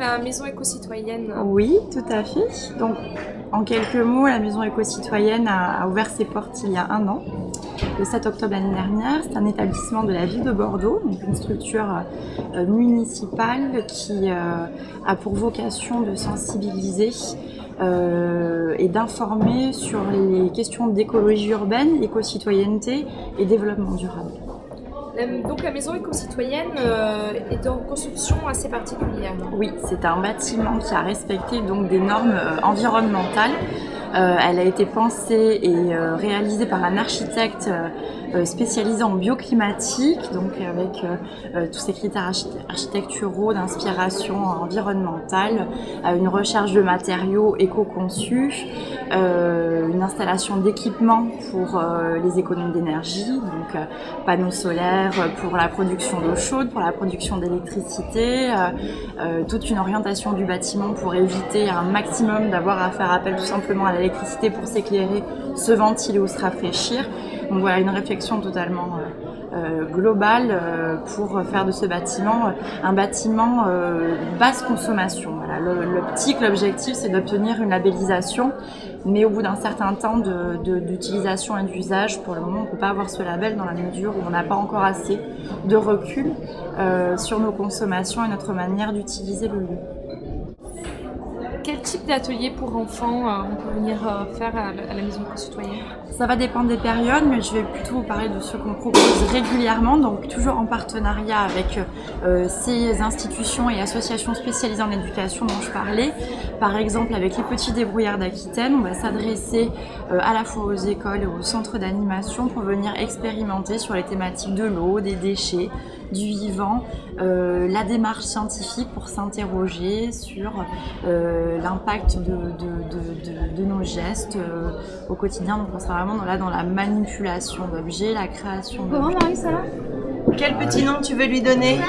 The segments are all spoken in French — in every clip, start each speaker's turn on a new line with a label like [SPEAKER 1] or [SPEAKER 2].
[SPEAKER 1] à la maison éco-citoyenne.
[SPEAKER 2] Oui, tout à fait. Donc, en quelques mots, la maison éco-citoyenne a ouvert ses portes il y a 1 an, le 7 octobre l'année dernière. C'est un établissement de la ville de Bordeaux, donc une structure municipale qui a pour vocation de sensibiliser et d'informer sur les questions d'écologie urbaine, éco-citoyenneté et développement durable.
[SPEAKER 1] Donc la maison éco-citoyenne est en construction assez particulière.
[SPEAKER 2] Oui, c'est un bâtiment qui a respecté donc des normes environnementales. Elle a été pensée et réalisée par un architecte spécialisé en bioclimatique, donc avec tous ces critères architecturaux d'inspiration environnementale, une recherche de matériaux éco-conçus, une installation d'équipements pour les économies d'énergie, donc panneaux solaires pour la production d'eau chaude, pour la production d'électricité, toute une orientation du bâtiment pour éviter un maximum d'avoir à faire appel tout simplement à l'électricité pour s'éclairer, se ventiler ou se rafraîchir. Donc voilà, une réflexion totalement globale pour faire de ce bâtiment un bâtiment basse consommation. Voilà, l'optique, l'objectif, c'est d'obtenir une labellisation, mais au bout d'un certain temps d'utilisation et d'usage, pour le moment, on ne peut pas avoir ce label dans la mesure où on n'a pas encore assez de recul sur nos consommations et notre manière d'utiliser le lieu.
[SPEAKER 1] Quel type d'atelier pour enfants on peut venir faire à la maison éco-citoyenne?
[SPEAKER 2] Ça va dépendre des périodes, mais je vais plutôt vous parler de ce qu'on propose régulièrement, donc toujours en partenariat avec ces institutions et associations spécialisées en éducation dont je parlais. Par exemple, avec les Petits Débrouillards d'Aquitaine, on va s'adresser à la fois aux écoles et aux centres d'animation pour venir expérimenter sur les thématiques de l'eau, des déchets, du vivant, la démarche scientifique pour s'interroger sur l'impact de nos gestes au quotidien. Donc on sera vraiment dans la manipulation d'objets, la création d'objets.
[SPEAKER 1] Comment Marie, ça va?
[SPEAKER 3] Quel petit nom tu veux lui donner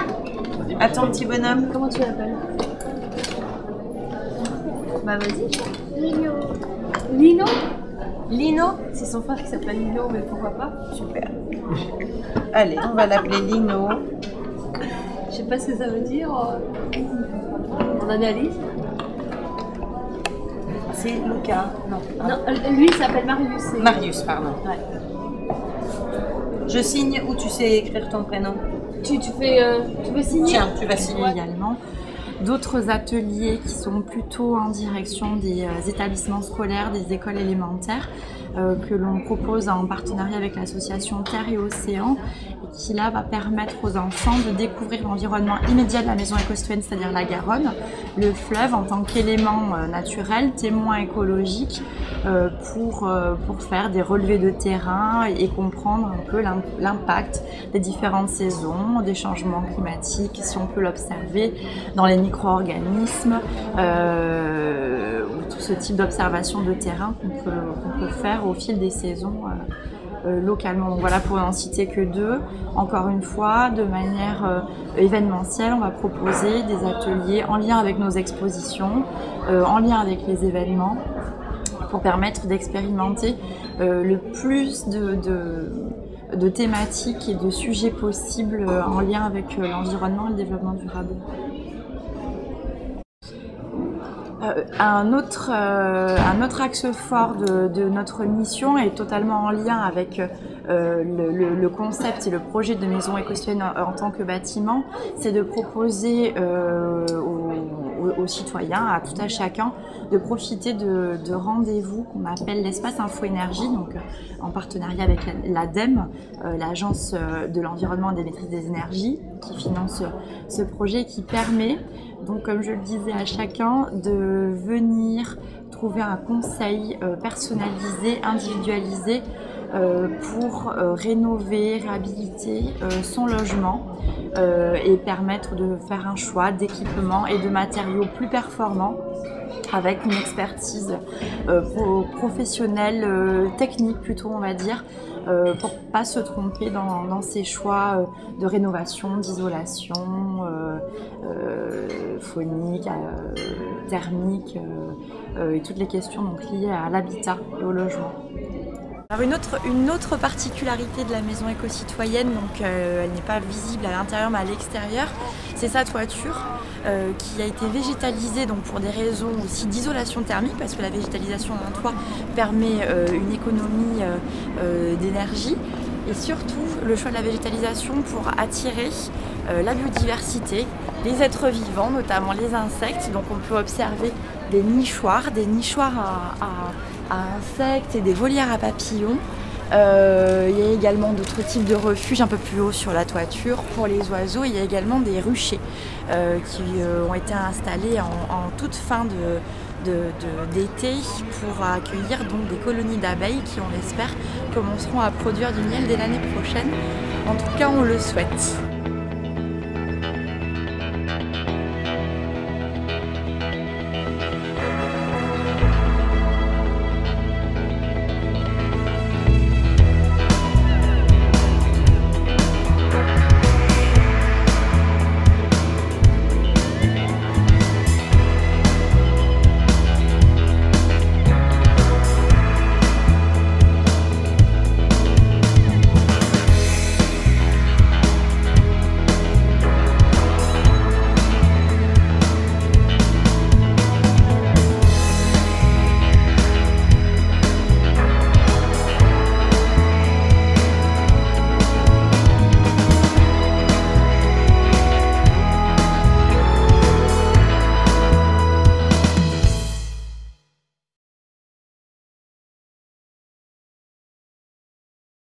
[SPEAKER 3] à ton petit bonhomme?
[SPEAKER 1] Comment tu l'appelles? Bah vas-y.
[SPEAKER 4] Lino.
[SPEAKER 1] Lino?
[SPEAKER 3] Lino?
[SPEAKER 1] C'est son frère qui s'appelle Lino, mais pourquoi pas?
[SPEAKER 3] Super. Allez, on va l'appeler Lino.
[SPEAKER 1] Je sais pas ce que ça veut dire en analyse.
[SPEAKER 3] C'est Lucas. Non.
[SPEAKER 1] Non, lui il s'appelle Marius.
[SPEAKER 3] Marius, pardon.
[SPEAKER 1] Ouais.
[SPEAKER 3] Je signe ou tu sais écrire ton prénom?
[SPEAKER 1] Tu veux signer?
[SPEAKER 3] Tiens, tu vas signer.
[SPEAKER 2] Également d'autres ateliers qui sont plutôt en direction des établissements scolaires, des écoles élémentaires, que l'on propose en partenariat avec l'association Terre et Océan, et qui là va permettre aux enfants de découvrir l'environnement immédiat de la maison éco-citoyenne, c'est-à-dire la Garonne, le fleuve en tant qu'élément naturel, témoin écologique, pour faire des relevés de terrain et comprendre un peu l'impact des différentes saisons, des changements climatiques, si on peut l'observer dans les micro-organismes, ou tout ce type d'observation de terrain qu'on peut faire au fil des saisons localement. Donc voilà, pour n'en citer que 2. Encore une fois, de manière événementielle, on va proposer des ateliers en lien avec nos expositions, en lien avec les événements, pour permettre d'expérimenter le plus de thématiques et de sujets possibles en lien avec l'environnement et le développement durable. Un autre axe fort de notre mission est totalement en lien avec le concept et le projet de maison éco-citoyenne en tant que bâtiment, c'est de proposer aux citoyens, à tout à chacun, de profiter de rendez-vous qu'on appelle l'espace info-énergie, donc en partenariat avec l'ADEME, l'Agence de l'environnement et des maîtrises des énergies, qui finance ce projet, qui permet, donc comme je le disais à chacun, de venir trouver un conseil personnalisé, individualisé, pour rénover, réhabiliter son logement et permettre de faire un choix d'équipements et de matériaux plus performants avec une expertise professionnelle, technique plutôt on va dire, pour ne pas se tromper dans ces choix de rénovation, d'isolation, phonique, thermique et toutes les questions donc liées à l'habitat et au logement. Alors une autre particularité de la maison éco-citoyenne, donc elle n'est pas visible à l'intérieur mais à l'extérieur, c'est sa toiture qui a été végétalisée donc pour des raisons aussi d'isolation thermique, parce que la végétalisation d'un toit permet une économie d'énergie, et surtout le choix de la végétalisation pour attirer la biodiversité, les êtres vivants, notamment les insectes. Donc on peut observer des nichoirs à insectes et des volières à papillons. Il y a également d'autres types de refuges un peu plus haut sur la toiture pour les oiseaux. Il y a également des ruchers qui ont été installés en toute fin d'été pour accueillir donc des colonies d'abeilles qui, on l'espère, commenceront à produire du miel dès l'année prochaine. En tout cas, on le souhaite.